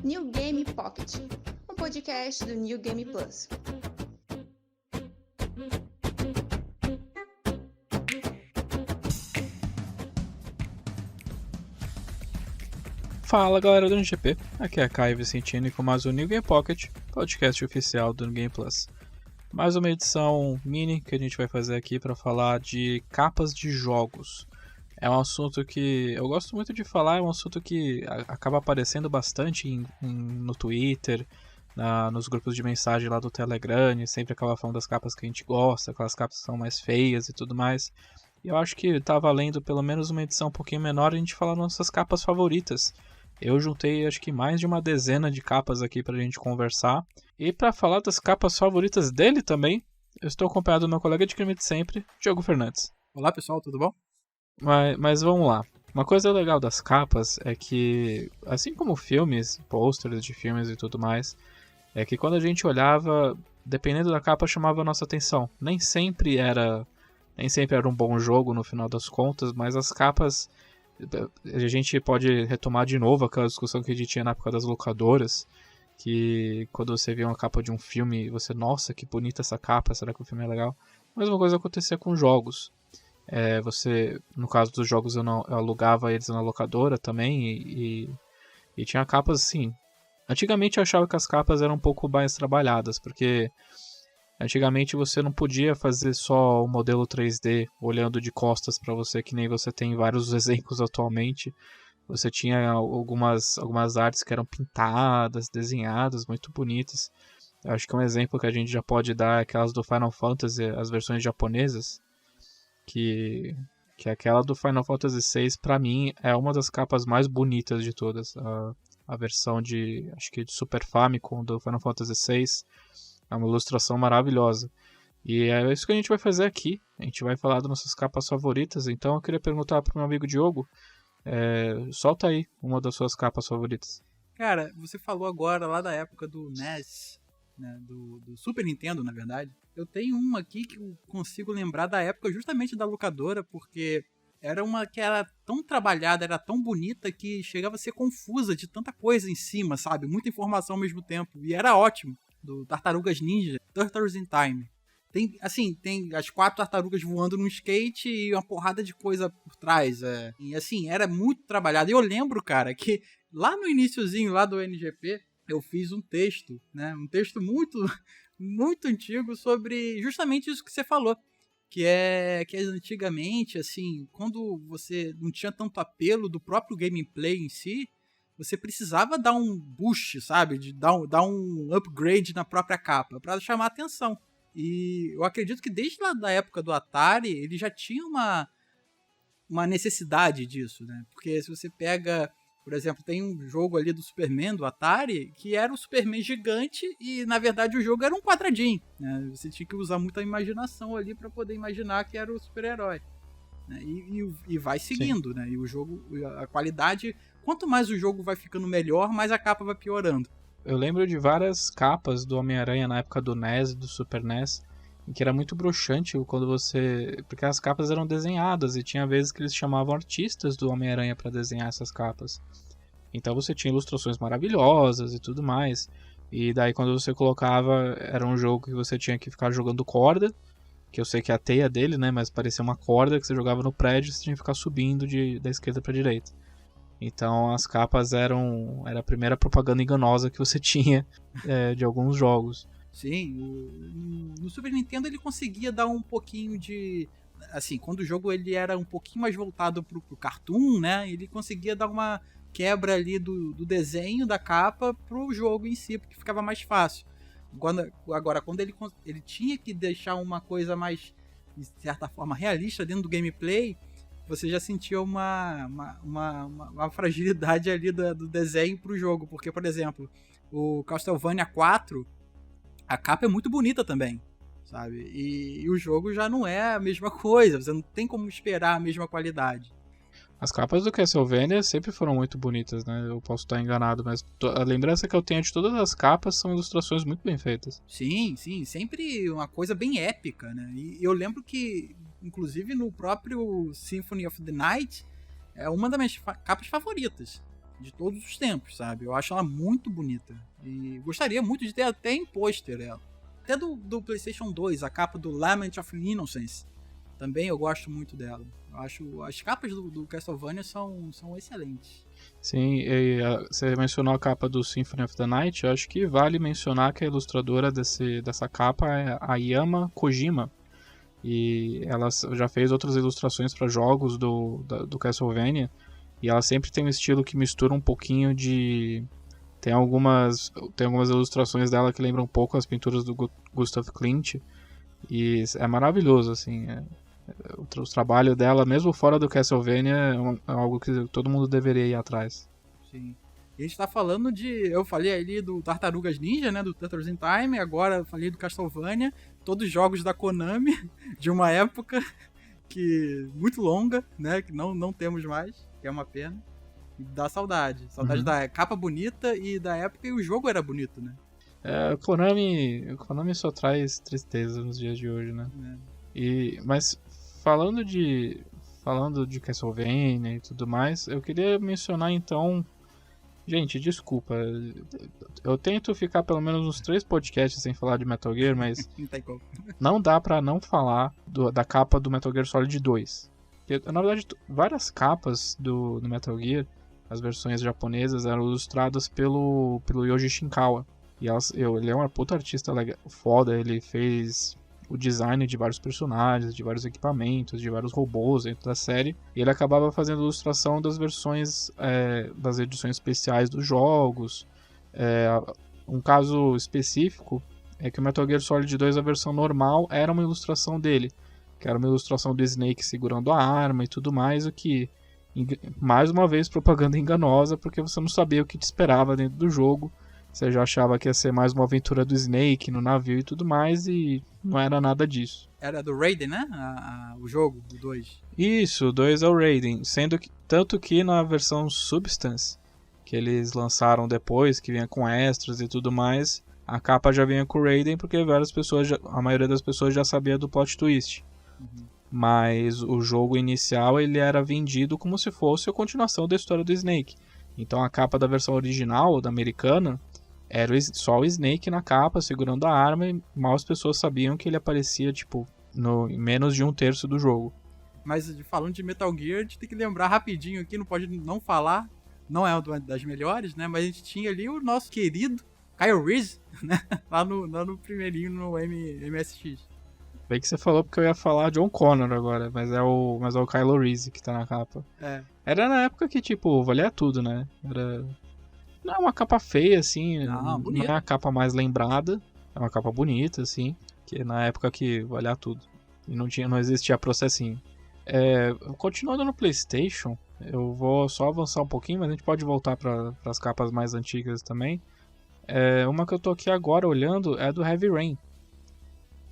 New Game Pocket, um podcast do New Game Plus. Fala galera do NGP, aqui é Caio Vicentini com mais um New Game Pocket, podcast oficial do New Game Plus. Mais uma edição mini que a gente vai fazer aqui para falar de capas de jogos. É um assunto que eu gosto muito de falar, é um assunto que acaba aparecendo bastante no Twitter, nos grupos de mensagem lá do Telegram, e sempre acaba falando das capas que a gente gosta, aquelas capas que são mais feias e tudo mais. E eu acho que tá valendo pelo menos uma edição um pouquinho menor a gente falar nossas capas favoritas. Eu juntei acho que mais de uma dezena de capas aqui pra gente conversar. E pra falar das capas favoritas dele também, eu estou acompanhado do meu colega de crime de sempre, Diogo Fernandes. Olá pessoal, tudo bom? Mas vamos lá. Uma coisa legal das capas é que, assim como filmes, posters de filmes e tudo mais, é que quando a gente olhava, dependendo da capa, chamava a nossa atenção. Nem sempre era um bom jogo no final das contas, mas as capas... A gente pode retomar de novo aquela discussão que a gente tinha na época das locadoras, que quando você vê uma capa de um filme, você, nossa, que bonita essa capa, será que o filme é legal? A mesma coisa acontecia com jogos. No caso dos jogos eu alugava eles na locadora também e tinha capas assim. Antigamente eu achava que as capas eram um pouco mais trabalhadas, porque antigamente você não podia fazer só o modelo 3D olhando de costas para você, que nem você tem vários exemplos atualmente. Você tinha algumas artes que eram pintadas, desenhadas, muito bonitas. Eu acho que um exemplo que a gente já pode dar é aquelas do Final Fantasy, as versões japonesas, que aquela do Final Fantasy VI, para mim, é uma das capas mais bonitas de todas. A versão acho que de Super Famicom do Final Fantasy VI. É uma ilustração maravilhosa. E é isso que a gente vai fazer aqui. A gente vai falar das nossas capas favoritas. Então eu queria perguntar pro meu amigo Diogo. Solta aí uma das suas capas favoritas. Cara, você falou agora lá da época do NES, né, do Super Nintendo, na verdade. Eu tenho uma aqui que eu consigo lembrar da época justamente da locadora, porque era uma que era tão trabalhada, era tão bonita que chegava a ser confusa de tanta coisa em cima, sabe? Muita informação ao mesmo tempo. E era ótimo. Do Tartarugas Ninja, Turtles in Time. Tem as 4 tartarugas voando num skate e uma porrada de coisa por trás. E assim, era muito trabalhado. E eu lembro, cara, que lá no iniciozinho lá do NGP, eu fiz um texto, né? Um texto muito, muito antigo sobre justamente isso que você falou. Que antigamente, assim, quando você não tinha tanto apelo do próprio gameplay em si, você precisava dar um boost, sabe? De dar um upgrade na própria capa, para chamar atenção. E eu acredito que desde lá da época do Atari, ele já tinha uma necessidade disso, né? Porque se você pega, por exemplo, tem um jogo ali do Superman, do Atari, que era um Superman gigante e, na verdade, o jogo era um quadradinho, né? Você tinha que usar muita imaginação ali para poder imaginar que era o super-herói. Né? E vai seguindo, sim, né? E o jogo, a qualidade... Quanto mais o jogo vai ficando melhor, mais a capa vai piorando. Eu lembro de várias capas do Homem-Aranha na época do NES, do Super NES, em que era muito bruxante quando você... Porque as capas eram desenhadas e tinha vezes que eles chamavam artistas do Homem-Aranha para desenhar essas capas. Então você tinha ilustrações maravilhosas e tudo mais. E daí quando você colocava, era um jogo que você tinha que ficar jogando corda, que eu sei que é a teia dele, né? Mas parecia uma corda que você jogava no prédio e você tinha que ficar subindo da esquerda para direita. Então as capas era a primeira propaganda enganosa que você tinha de alguns jogos. Sim, no Super Nintendo ele conseguia dar um pouquinho de... Assim, quando o jogo ele era um pouquinho mais voltado pro cartoon, né? Ele conseguia dar uma quebra ali do desenho da capa pro jogo em si, porque ficava mais fácil. Agora, quando ele tinha que deixar uma coisa mais, de certa forma, realista dentro do gameplay... Você já sentia uma fragilidade ali do desenho pro jogo. Porque, por exemplo, o Castlevania 4, a capa é muito bonita também, sabe? E o jogo já não é a mesma coisa. Você não tem como esperar a mesma qualidade. As capas do Castlevania sempre foram muito bonitas, né? Eu posso estar enganado, mas a lembrança que eu tenho de todas as capas são ilustrações muito bem feitas. Sim, sim. Sempre uma coisa bem épica, né? E eu lembro que, inclusive no próprio Symphony of the Night, é uma das minhas capas favoritas. de todos os tempos, sabe? Eu acho ela muito bonita. E gostaria muito de ter até em pôster ela. Até do PlayStation 2, a capa do Lament of Innocence. Também eu gosto muito dela. Eu acho as capas do Castlevania são excelentes. Sim, você mencionou a capa do Symphony of the Night. Eu acho que vale mencionar que a ilustradora dessa capa é a Yama Kojima. E ela já fez outras ilustrações para jogos do Castlevania. E ela sempre tem um estilo que mistura um pouquinho de... Tem algumas ilustrações dela que lembram um pouco as pinturas do Gustav Klimt. E é maravilhoso, assim. O trabalho dela, mesmo fora do Castlevania, é algo que todo mundo deveria ir atrás. Sim. E a gente tá falando eu falei ali do Tartarugas Ninja, né? Do Turtles in Time. Agora eu falei do Castlevania. Todos os jogos da Konami, de uma época muito longa, né? Que não temos mais, que é uma pena. E dá saudade. Saudade da capa bonita e da época e o jogo era bonito, né? O Konami só traz tristeza nos dias de hoje, né? Mas falando de Castlevania e tudo mais, eu queria mencionar então... Gente, desculpa, eu tento ficar pelo menos uns 3 podcasts sem falar de Metal Gear, mas não dá pra não falar da capa do Metal Gear Solid 2. Porque, na verdade, várias capas do Metal Gear, as versões japonesas, eram ilustradas pelo Yoji Shinkawa. E ele é um puta artista foda, ele fez o design de vários personagens, de vários equipamentos, de vários robôs dentro da série. E ele acabava fazendo ilustração das versões, das edições especiais dos jogos. Um caso específico é que o Metal Gear Solid 2, a versão normal, era uma ilustração dele. Que era uma ilustração do Snake segurando a arma e tudo mais, o que, mais uma vez, propaganda enganosa, porque você não sabia o que te esperava dentro do jogo. Você já achava que ia ser mais uma aventura do Snake no navio e tudo mais, e não era nada disso. Era do Raiden, né? O jogo, do 2. Isso, o 2 é o Raiden. Tanto que na versão Substance, que eles lançaram depois, que vinha com extras e tudo mais, a capa já vinha com o Raiden, porque a maioria das pessoas já sabia do plot twist. Mas o jogo inicial ele era vendido como se fosse a continuação da história do Snake. Então a capa da versão original, da americana, era só o Snake na capa, segurando a arma, e mal as pessoas sabiam que ele aparecia, tipo, em menos de 1/3 do jogo. Mas falando de Metal Gear, a gente tem que lembrar rapidinho aqui, não pode não falar, não é uma das melhores, né? Mas a gente tinha ali o nosso querido Kyle Reese, né? Lá no primeirinho, no MSX. Bem que você falou porque eu ia falar John Connor agora, mas é o Kylo Reese que tá na capa. Era na época que, tipo, valia tudo, né? Não é uma capa feia, assim, não é a capa mais lembrada, é uma capa bonita, assim, que na época que valia tudo. E não existia processinho. Continuando no PlayStation, eu vou só avançar um pouquinho, mas a gente pode voltar para as capas mais antigas também. Uma que eu tô aqui agora olhando é do Heavy Rain,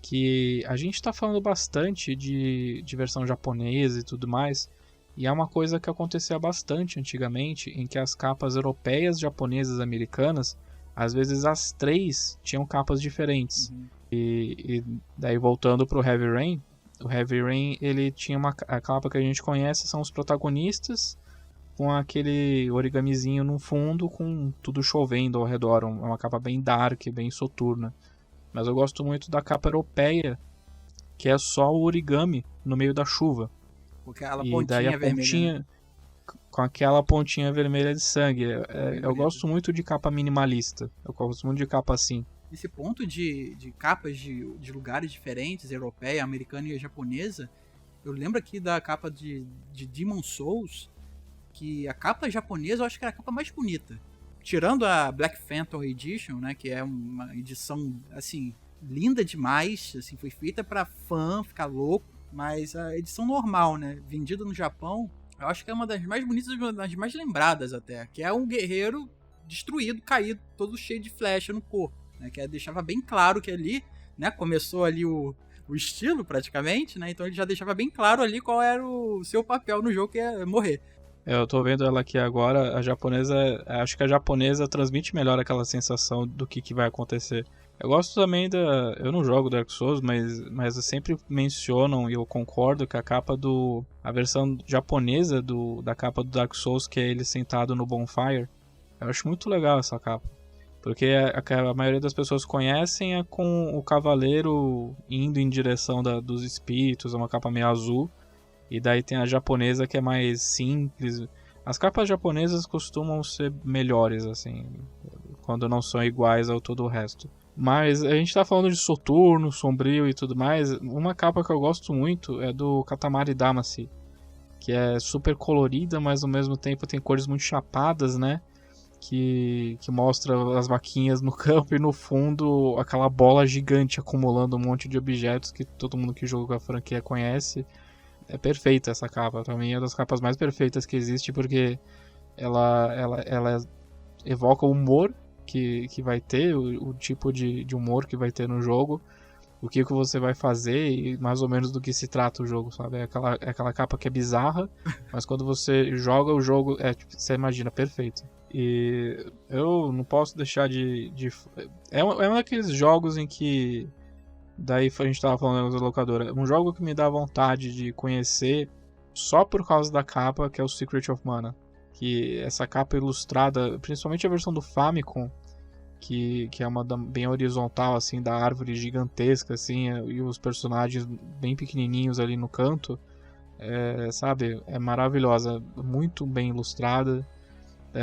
que a gente tá falando bastante de versão japonesa e tudo mais, e é uma coisa que acontecia bastante antigamente, em que as capas europeias, japonesas, americanas, às vezes as 3 tinham capas diferentes. E daí voltando pro Heavy Rain, o Heavy Rain ele tinha a capa que a gente conhece, são os protagonistas com aquele origamizinho no fundo, com tudo chovendo ao redor, é uma capa bem dark, bem soturna. Mas eu gosto muito da capa europeia, que é só o origami no meio da chuva. Com aquela e pontinha daí a vermelha. pontinha, com aquela pontinha vermelha de sangue. Eu gosto muito de capa minimalista. Eu gosto muito de capa assim. Esse ponto de capas de lugares diferentes, europeia, americana e japonesa, eu lembro aqui da capa de Demon Souls, que a capa japonesa eu acho que era a capa mais bonita. Tirando a Black Phantom Edition, né, que é uma edição, assim, linda demais, assim, foi feita pra fã ficar louco, mas a edição normal, né, vendida no Japão, eu acho que é uma das mais bonitas, uma das mais lembradas até, que é um guerreiro destruído, caído, todo cheio de flecha no corpo, né, que deixava bem claro que ali, né, começou ali o estilo praticamente, né, então ele já deixava bem claro ali qual era o seu papel no jogo, que é morrer. Eu tô vendo ela aqui agora, acho que a japonesa transmite melhor aquela sensação do que vai acontecer. Eu gosto também da... Eu não jogo Dark Souls, mas sempre mencionam, e eu concordo, que a capa do... A versão japonesa da capa do Dark Souls, que é ele sentado no bonfire, eu acho muito legal essa capa. Porque a maioria das pessoas conhecem é com o cavaleiro indo em direção dos espíritos, é uma capa meio azul. E daí tem a japonesa que é mais simples. As capas japonesas costumam ser melhores, assim, quando não são iguais ao todo o resto. Mas a gente tá falando de soturno, sombrio e tudo mais. Uma capa que eu gosto muito é do Katamari Damacy, que é super colorida, mas ao mesmo tempo tem cores muito chapadas, né? Que mostra as vaquinhas no campo e no fundo aquela bola gigante acumulando um monte de objetos que todo mundo que joga a franquia conhece. É perfeita essa capa, pra mim é uma das capas mais perfeitas que existe, porque ela evoca o humor que vai ter, o tipo de humor que vai ter no jogo, o que você vai fazer e mais ou menos do que se trata o jogo, sabe? É aquela capa que é bizarra, mas quando você joga o jogo, você imagina, perfeito. E eu não posso deixar é um daqueles jogos em que... Daí a gente tava falando da locadora. Um jogo que me dá vontade de conhecer só por causa da capa, que é o Secret of Mana. Que essa capa ilustrada, principalmente a versão do Famicom, que é uma bem horizontal, assim, da árvore gigantesca, assim, e os personagens bem pequenininhos ali no canto, sabe? É maravilhosa, muito bem ilustrada,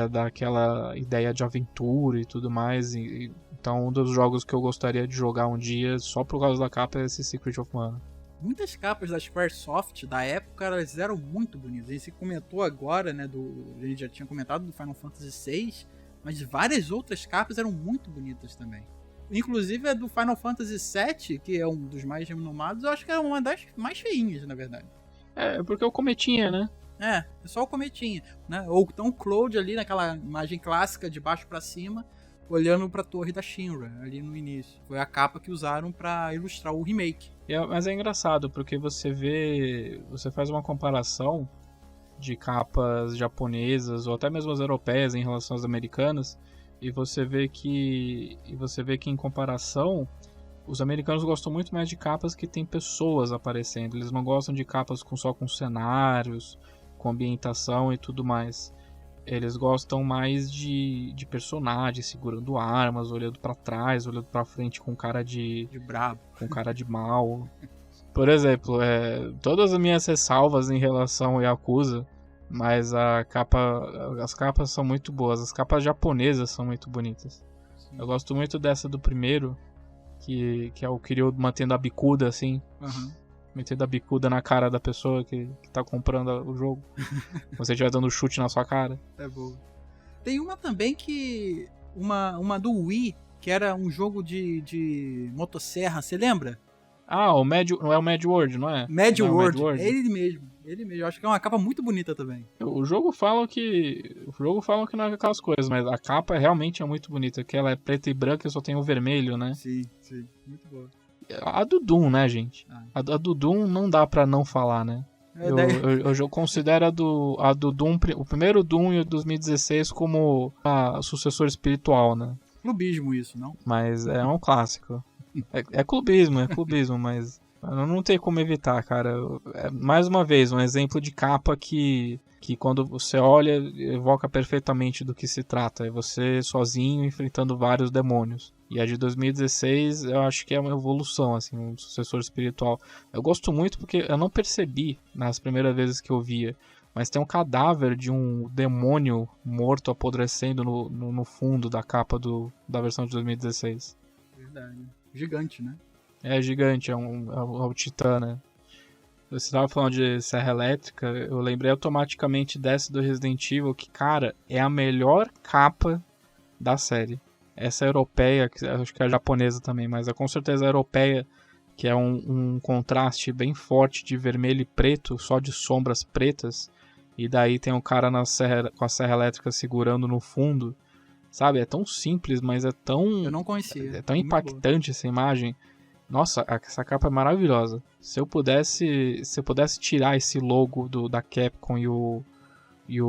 dá aquela ideia de aventura e tudo mais. Então, um dos jogos que eu gostaria de jogar um dia, só por causa da capa, é esse Secret of Mana. Muitas capas da Squaresoft da época, elas eram muito bonitas. A gente comentou agora, né, a gente já tinha comentado do Final Fantasy VI, mas várias outras capas eram muito bonitas também. Inclusive a do Final Fantasy VII, que é um dos mais renomados, eu acho que é uma das mais feinhas, na verdade. É porque eu cometinha, né? É só o cometinha, né? Ou então o Cloud ali naquela imagem clássica de baixo pra cima, olhando pra torre da Shinra, ali no início. Foi a capa que usaram pra ilustrar o remake. Mas é engraçado, porque você faz uma comparação de capas japonesas, ou até mesmo as europeias em relação às americanas, e você vê que em comparação, os americanos gostam muito mais de capas que tem pessoas aparecendo. Eles não gostam de capas só com cenários, com ambientação e tudo mais. Eles gostam mais de personagens segurando armas, olhando pra trás, olhando pra frente com cara de brabo, com cara de mal. Por exemplo, todas as minhas ressalvas em relação ao Yakuza, mas as capas são muito boas. As capas japonesas são muito bonitas. Sim. Eu gosto muito dessa do primeiro, que é o Kiryu mantendo a bicuda assim. Uhum. Metendo a bicuda na cara da pessoa que tá comprando o jogo. Você estiver dando chute na sua cara. É boa. Tem uma também que... Uma do Wii, que era um jogo de motosserra, você lembra? Ah, não é o Mad World, não é? Mad Não é o World. Mad World? É ele mesmo. Eu acho que é uma capa muito bonita também. O jogo fala que não é aquelas coisas, mas a capa realmente é muito bonita, que ela é preta e branca e só tem o vermelho, né? Sim. Muito boa. A do Doom, né, gente? A do Doom não dá pra não falar, né? Eu considero a do Doom, o primeiro Doom e o 2016 como a sucessor espiritual, né? Clubismo isso, não? Mas é um clássico. É clubismo, mas não tem como evitar, cara. Mais uma vez, um exemplo de capa que quando você olha, evoca perfeitamente do que se trata. É você sozinho enfrentando vários demônios. E a de 2016, eu acho que é uma evolução, assim, um sucessor espiritual. Eu gosto muito porque eu não percebi nas primeiras vezes que eu via, mas tem um cadáver de um demônio morto apodrecendo no fundo da capa da versão de 2016. Verdade. Gigante, né? É gigante, é o Titã, né? Você estava falando de serra elétrica, eu lembrei automaticamente dessa do Resident Evil, que, cara, é a melhor capa da série. Essa europeia, que acho que é a japonesa também, mas é com certeza a europeia, que é um contraste bem forte de vermelho e preto, só de sombras pretas, e daí tem um cara com a serra elétrica segurando no fundo, sabe? É tão simples, mas é tão... Eu não conhecia. É tão impactante essa imagem. Nossa, essa capa é maravilhosa. Se eu pudesse tirar esse logo da Capcom e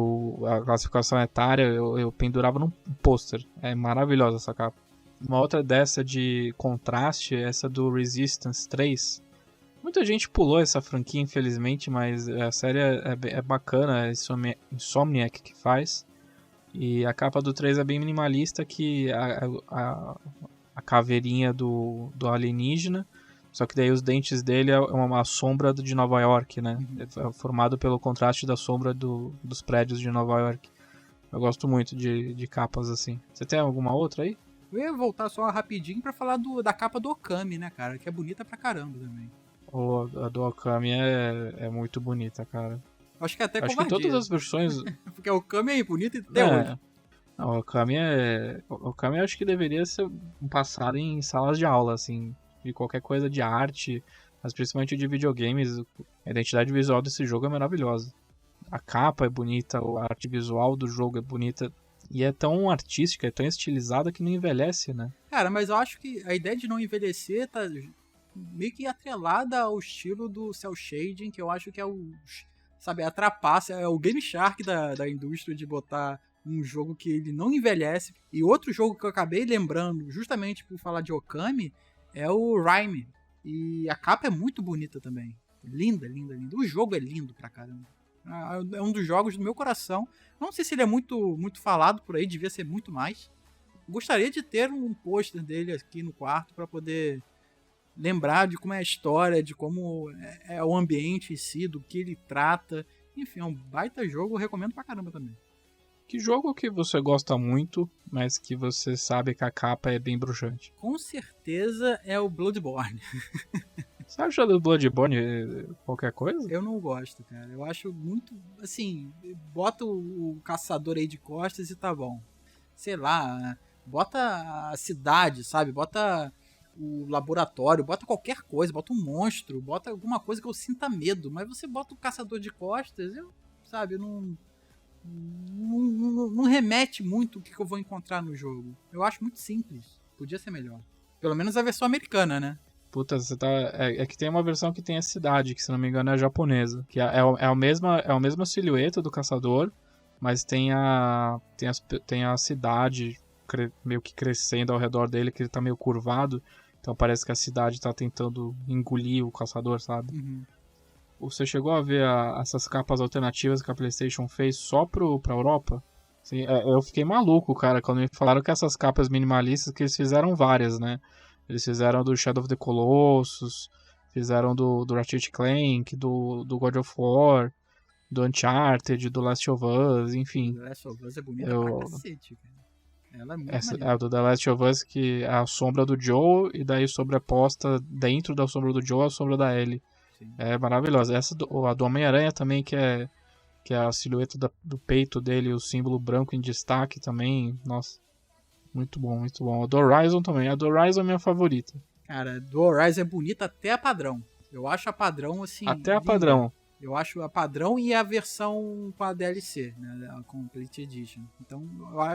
a classificação etária, eu pendurava num pôster. É maravilhosa essa capa. Uma outra dessa de contraste, essa do Resistance 3. Muita gente pulou essa franquia, infelizmente, mas a série é bacana, é Insomniac que faz. E a capa do 3 é bem minimalista, que a caveirinha do alienígena, só que daí os dentes dele é uma sombra de Nova York, né? É formado pelo contraste da sombra dos prédios de Nova York. Eu gosto muito de capas assim. Você tem alguma outra aí? Eu ia voltar só rapidinho pra falar da capa do Okami, né, cara? Que é bonita pra caramba também. A do Okami é muito bonita, cara. Acho que é até Acho que covardia. todas as versões... Porque o Okami é bonito até hoje. Não, o Okami acho que deveria ser passado em salas de aula, assim, de qualquer coisa de arte, mas principalmente de videogames. A identidade visual desse jogo é maravilhosa. A capa é bonita, a arte visual do jogo é bonita, e é tão artística, é tão estilizada que não envelhece, né? Cara, mas eu acho que a ideia de não envelhecer tá meio que atrelada ao estilo do cel shading, que eu acho que é a trapaça, é o Game Shark da indústria de botar um jogo que ele não envelhece. E outro jogo que eu acabei lembrando, justamente por falar de Okami, é o Rime. E a capa é muito bonita também. Linda, linda, linda. O jogo é lindo pra caramba. É um dos jogos do meu coração. Não sei se ele é muito, muito falado por aí, devia ser muito mais. Gostaria de ter um pôster dele aqui no quarto pra poder lembrar de como é a história, de como é o ambiente em si, do que ele trata. Enfim, é um baita jogo, eu recomendo pra caramba também. Que jogo que você gosta muito, mas que você sabe que a capa é bem bruxante? Com certeza é o Bloodborne. Você acha do Bloodborne qualquer coisa? Eu não gosto, cara. Eu acho muito, assim, bota o caçador aí de costas e tá bom. Sei lá, bota a cidade, sabe? Bota o laboratório, bota qualquer coisa, bota um monstro, bota alguma coisa que eu sinta medo. Mas você bota o caçador de costas, sabe, não remete muito o que eu vou encontrar no jogo. Eu acho muito simples. Podia ser melhor. Pelo menos a versão americana, né? Puta, você tá. É que tem uma versão que tem a cidade, que se não me engano é a japonesa. Que é a mesma silhueta do caçador, mas tem a cidade meio que crescendo ao redor dele, que ele tá meio curvado. Então parece que a cidade tá tentando engolir o caçador, sabe? Uhum. Você chegou a ver essas capas alternativas que a PlayStation fez só pra Europa? Assim, eu fiquei maluco, cara, quando me falaram que essas capas minimalistas, que eles fizeram várias, né? Eles fizeram do Shadow of the Colossus, fizeram do Ratchet Clank, do God of War, do Uncharted, do Last of Us, enfim. The Last of Us é bonita pra cacete, cara. Ela é muito maneira. É do The Last of Us, que é a sombra do Joe, e daí sobreposta dentro da sombra do Joe a sombra da Ellie. Sim. É maravilhosa. A do Homem-Aranha também, que é a silhueta do peito dele, o símbolo branco em destaque também. Nossa, muito bom, muito bom. A do Horizon também. A do Horizon é minha favorita. Cara, do Horizon é bonita até a padrão. Eu acho a padrão, assim... Até a linda. padrão. Eu acho a padrão e a versão com a DLC, né? A Complete Edition. Então,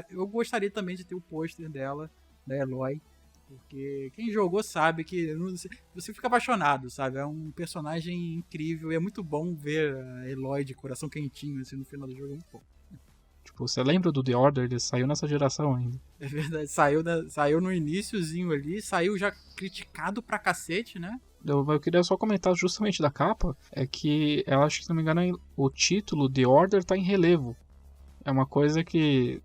eu gostaria também de ter o pôster dela, da Eloy. Porque quem jogou sabe que você fica apaixonado, sabe? É um personagem incrível e é muito bom ver a Eloy de coração quentinho assim, no final do jogo. É muito bom. Tipo, você lembra do The Order? Ele saiu nessa geração ainda. É verdade, saiu no iniciozinho ali, saiu já criticado pra cacete, né? Eu queria só comentar justamente da capa, é que eu acho que, se não me engano, o título The Order tá em relevo. É uma coisa que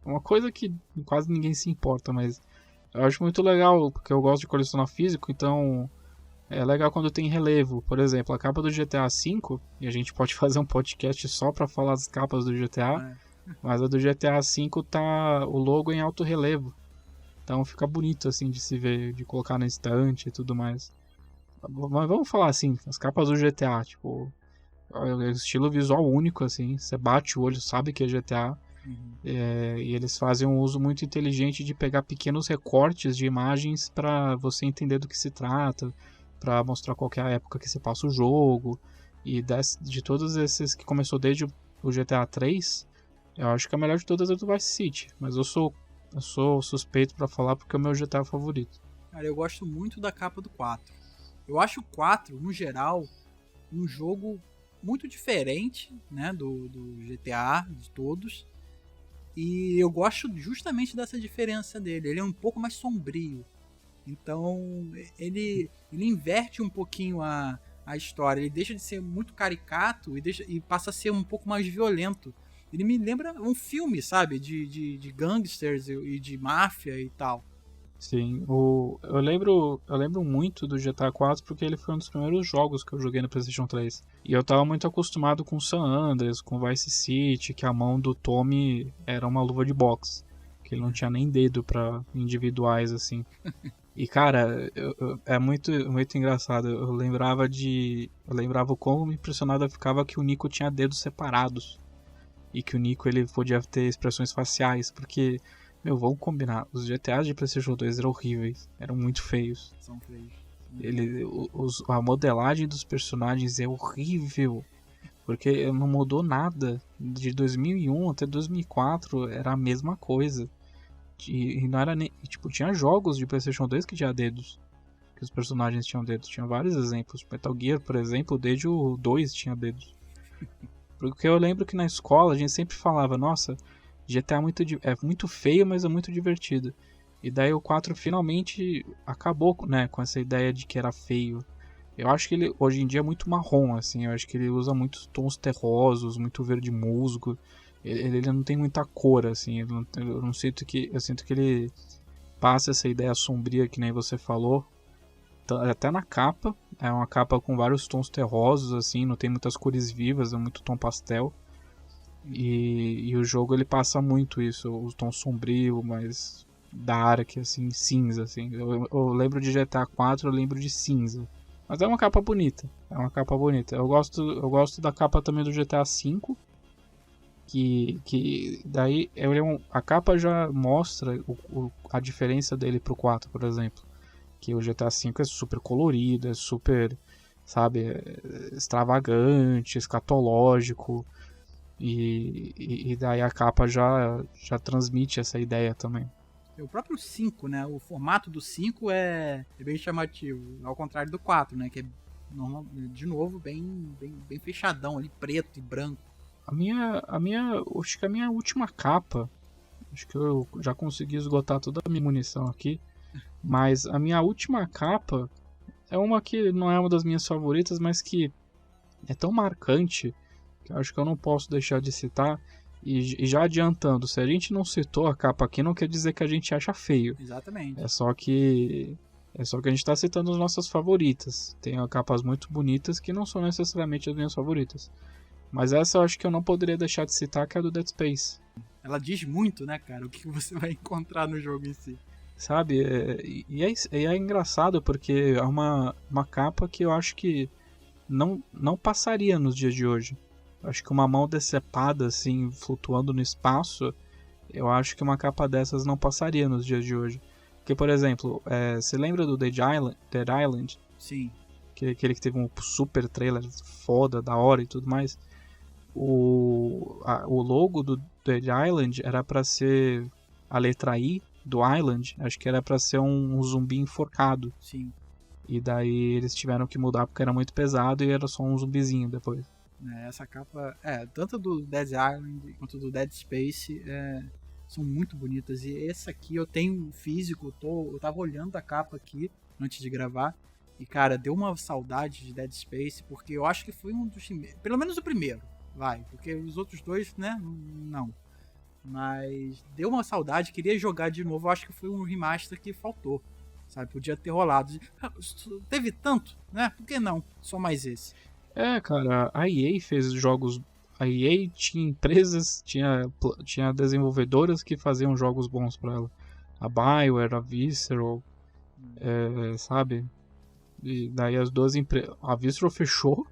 quase ninguém se importa, mas eu acho muito legal, porque eu gosto de colecionar físico, então é legal quando tem relevo. Por exemplo, a capa do GTA V, e a gente pode fazer um podcast só pra falar das capas do GTA, mas a do GTA V tá o logo em alto relevo. Então fica bonito assim de se ver, de colocar na estante e tudo mais. Mas vamos falar assim, as capas do GTA, tipo, estilo visual único, assim, você bate o olho, sabe que é GTA. E eles fazem um uso muito inteligente de pegar pequenos recortes de imagens para você entender do que se trata, para mostrar qual que é a época que se passa o jogo. E de todos esses que começou desde o GTA 3, eu acho que a melhor de todas é do Vice City, mas eu sou suspeito para falar porque é o meu GTA favorito. Cara, eu gosto muito da capa do 4. Eu acho o 4, no geral, um jogo muito diferente, né, do GTA, de todos. E eu gosto justamente dessa diferença dele. Ele é um pouco mais sombrio. Então, ele inverte um pouquinho a história. Ele deixa de ser muito caricato e passa a ser um pouco mais violento. Ele me lembra um filme, sabe? De gangsters e de máfia e tal. Sim, eu lembro muito do GTA 4 porque ele foi um dos primeiros jogos que eu joguei no PlayStation 3. E eu tava muito acostumado com San Andreas, com Vice City, que a mão do Tommy era uma luva de boxe, que ele não tinha nem dedo pra individuais assim. E cara, é muito engraçado. Eu lembrava o quão impressionado eu ficava que o Nico tinha dedos separados e que o Nico ele podia ter expressões faciais, porque meu, vamos combinar, os GTAs de PlayStation 2 eram horríveis, eram muito feios. São feios. A modelagem dos personagens é horrível, porque não mudou nada. De 2001 até 2004 era a mesma coisa. E não era nem. Tipo, tinha jogos de PlayStation 2 que tinha dedos, que os personagens tinham dedos. Tinha vários exemplos. Metal Gear, por exemplo, desde o 2 tinha dedos. Porque eu lembro que na escola a gente sempre falava: nossa, GTA é muito feio, mas é muito divertido. E daí o 4 finalmente acabou, né, com essa ideia de que era feio. Eu acho que ele hoje em dia é muito marrom, assim. Eu acho que ele usa muitos tons terrosos, muito verde musgo. Ele não tem muita cor, assim. Eu sinto que ele passa essa ideia sombria que nem você falou. Até na capa. É uma capa com vários tons terrosos, assim. Não tem muitas cores vivas, é muito tom pastel. E o jogo ele passa muito isso, o tom sombrio, mais dark, assim, cinza, assim. Eu lembro de GTA 4, eu lembro de cinza. Mas é uma capa bonita, Eu gosto da capa também do GTA 5, que daí a capa já mostra a diferença dele pro 4, por exemplo. Que o GTA 5 é super colorido, é super, sabe, extravagante, escatológico. E daí a capa já transmite essa ideia também. O próprio 5, né? O formato do 5 é bem chamativo, ao contrário do 4, né? Que é, de novo, bem fechadão ali, preto e branco. Acho que a minha última capa, acho que eu já consegui esgotar toda a minha munição aqui, mas a minha última capa é uma que não é uma das minhas favoritas, mas que é tão marcante que eu acho que eu não posso deixar de citar. E já adiantando, se a gente não citou a capa aqui, não quer dizer que a gente acha feio. Exatamente. É só que a gente está citando as nossas favoritas. Tem capas muito bonitas que não são necessariamente as minhas favoritas. Mas essa eu acho que eu não poderia deixar de citar, que é a do Dead Space. Ela diz muito, né, cara, o que você vai encontrar no jogo em si. Sabe? É engraçado porque é uma capa que eu acho que não passaria nos dias de hoje. Acho que uma mão decepada, assim, flutuando no espaço, eu acho que uma capa dessas não passaria nos dias de hoje. Porque, por exemplo, você lembra do Dead Island? Sim. Aquele que teve um super trailer foda, da hora e tudo mais. O logo do Dead Island era pra ser a letra I do Island, acho que era pra ser um zumbi enforcado. Sim. E daí eles tiveram que mudar porque era muito pesado e era só um zumbizinho depois. Essa capa, tanto do Dead Island quanto do Dead Space, são muito bonitas. E essa aqui eu tenho físico, eu tava olhando a capa aqui antes de gravar. E cara, deu uma saudade de Dead Space, porque eu acho que foi um dos primeiros, pelo menos o primeiro, porque os outros dois, né, não. Mas deu uma saudade, queria jogar de novo. Eu acho que foi um remaster que faltou, sabe? Podia ter rolado. Teve tanto, né? Por que não? Só mais esse. Cara, a EA fez jogos. A EA tinha empresas, tinha desenvolvedoras que faziam jogos bons pra ela. A BioWare, a Visceral, sabe? E daí as duas empresas. A Visceral fechou.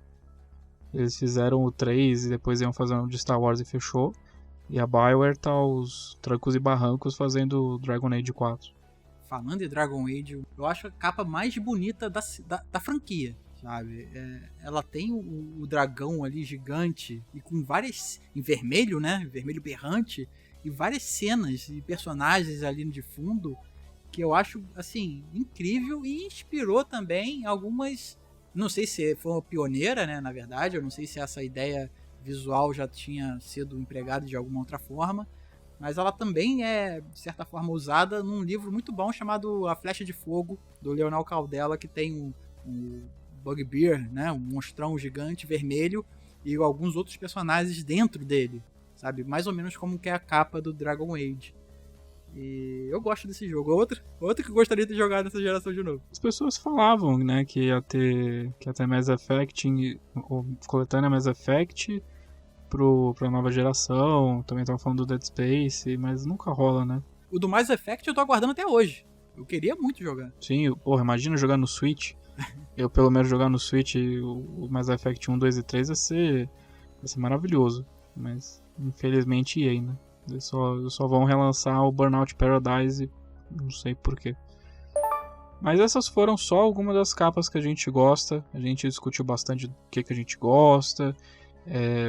Eles fizeram o 3 e depois iam fazer um de Star Wars e fechou. E a BioWare tá aos trancos e barrancos fazendo Dragon Age 4. Falando em Dragon Age, eu acho a capa mais bonita da franquia. Sabe? Ela tem o dragão ali gigante e com várias. Em vermelho, né? Vermelho berrante. E várias cenas e personagens ali de fundo que eu acho, assim, incrível e inspirou também algumas. Não sei se foi uma pioneira, né? Na verdade, eu não sei se essa ideia visual já tinha sido empregada de alguma outra forma. mas ela também é, de certa forma, usada num livro muito bom chamado A Flecha de Fogo, do Leonel Caldela, que tem um Bugbear, né, um monstrão gigante vermelho, e alguns outros personagens dentro dele, sabe? Mais ou menos como que é a capa do Dragon Age. E eu gosto desse jogo. Outro que eu gostaria de jogar nessa geração de novo. As pessoas falavam, né, que ia ter Mass Effect, ou coletânea Mass Effect pra nova geração. Também estavam falando do Dead Space, mas nunca rola, né? O do Mass Effect eu tô aguardando até hoje. Eu queria muito jogar. Sim, porra, imagina jogar no Switch. Eu, pelo menos, jogar no Switch o Mass Effect 1, 2 e 3 ia ser maravilhoso. Mas, infelizmente, EA, né? Eles só vão relançar o Burnout Paradise, não sei porquê. Mas essas foram só algumas das capas que a gente gosta. A gente discutiu bastante do que a gente gosta,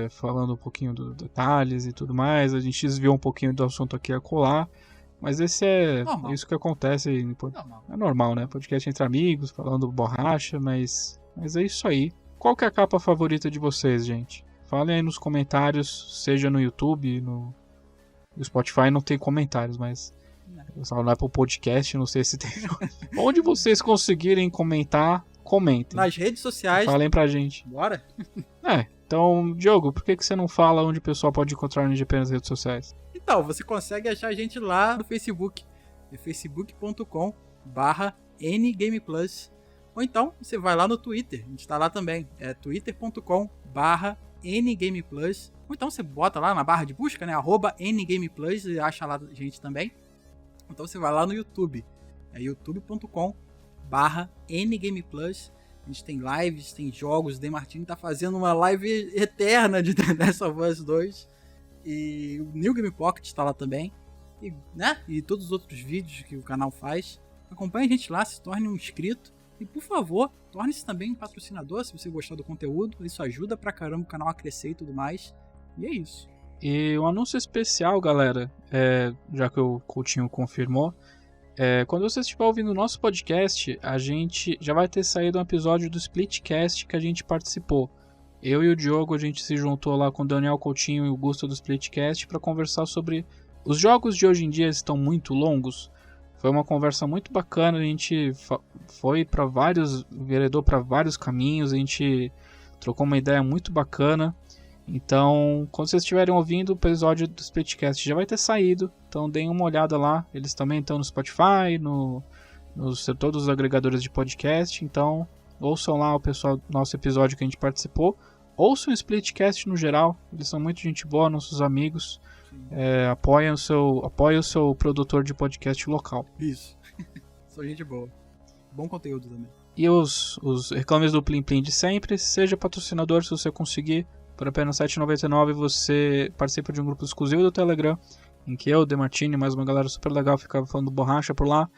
falando um pouquinho dos detalhes e tudo mais. A gente desviou um pouquinho do assunto aqui a colar. Mas esse é Normal. isso que acontece. É normal, né? Podcast entre amigos, falando borracha, mas é isso aí. Qual que é a capa favorita de vocês, gente? Falem aí nos comentários, seja no YouTube, no Spotify não tem comentários, mas só no Apple Podcast, não sei se tem. Onde vocês conseguirem comentar, comentem. Nas redes sociais. Falem pra gente. Bora? Então, Diogo, por que você não fala onde o pessoal pode encontrar o NGP nas redes sociais? Então, você consegue achar a gente lá no Facebook. É facebook.com/NGamePlus. Ou então, você vai lá no Twitter. A gente tá lá também. É twitter.com/NGamePlus. Ou então você bota lá na barra de busca, né? @NGamePlus e acha lá a gente também. Então você vai lá no YouTube. É youtube.com/NGamePlus. A gente tem lives, tem jogos. O Demartini tá fazendo uma live eterna de The Last of Us 2. E o New Game Pocket tá lá também. E, né? E todos os outros vídeos que o canal faz. Acompanhe a gente lá, se torne um inscrito. E por favor, torne-se também um patrocinador se você gostar do conteúdo. Isso ajuda pra caramba o canal a crescer e tudo mais. E é isso. E um anúncio especial, galera, já que o Coutinho confirmou, quando você estiver ouvindo o nosso podcast, a gente já vai ter saído um episódio do Splitcast que a gente participou. Eu e o Diogo, a gente se juntou lá com o Daniel Coutinho e o Gusto do Splitcast para conversar sobre os jogos de hoje em dia estão muito longos. Foi uma conversa muito bacana, a gente veredou para vários caminhos, a gente trocou uma ideia muito bacana. Então, quando vocês estiverem ouvindo, o episódio do Splitcast já vai ter saído. Então, deem uma olhada lá. Eles também estão no Spotify, todos os agregadores de podcast. Então, ouçam lá o pessoal do nosso episódio que a gente participou. Ouçam o Splitcast no geral. Eles são muito gente boa, nossos amigos. Apoiem o seu produtor de podcast local. Isso. Sou gente boa. Bom conteúdo também. E os reclames do Plim Plim de sempre. Seja patrocinador se você conseguir. Por apenas R$ 7,99 você participa de um grupo exclusivo do Telegram, em que eu, Demartini e mais uma galera super legal ficava falando borracha por lá.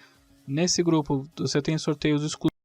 Nesse grupo você tem sorteios exclusivos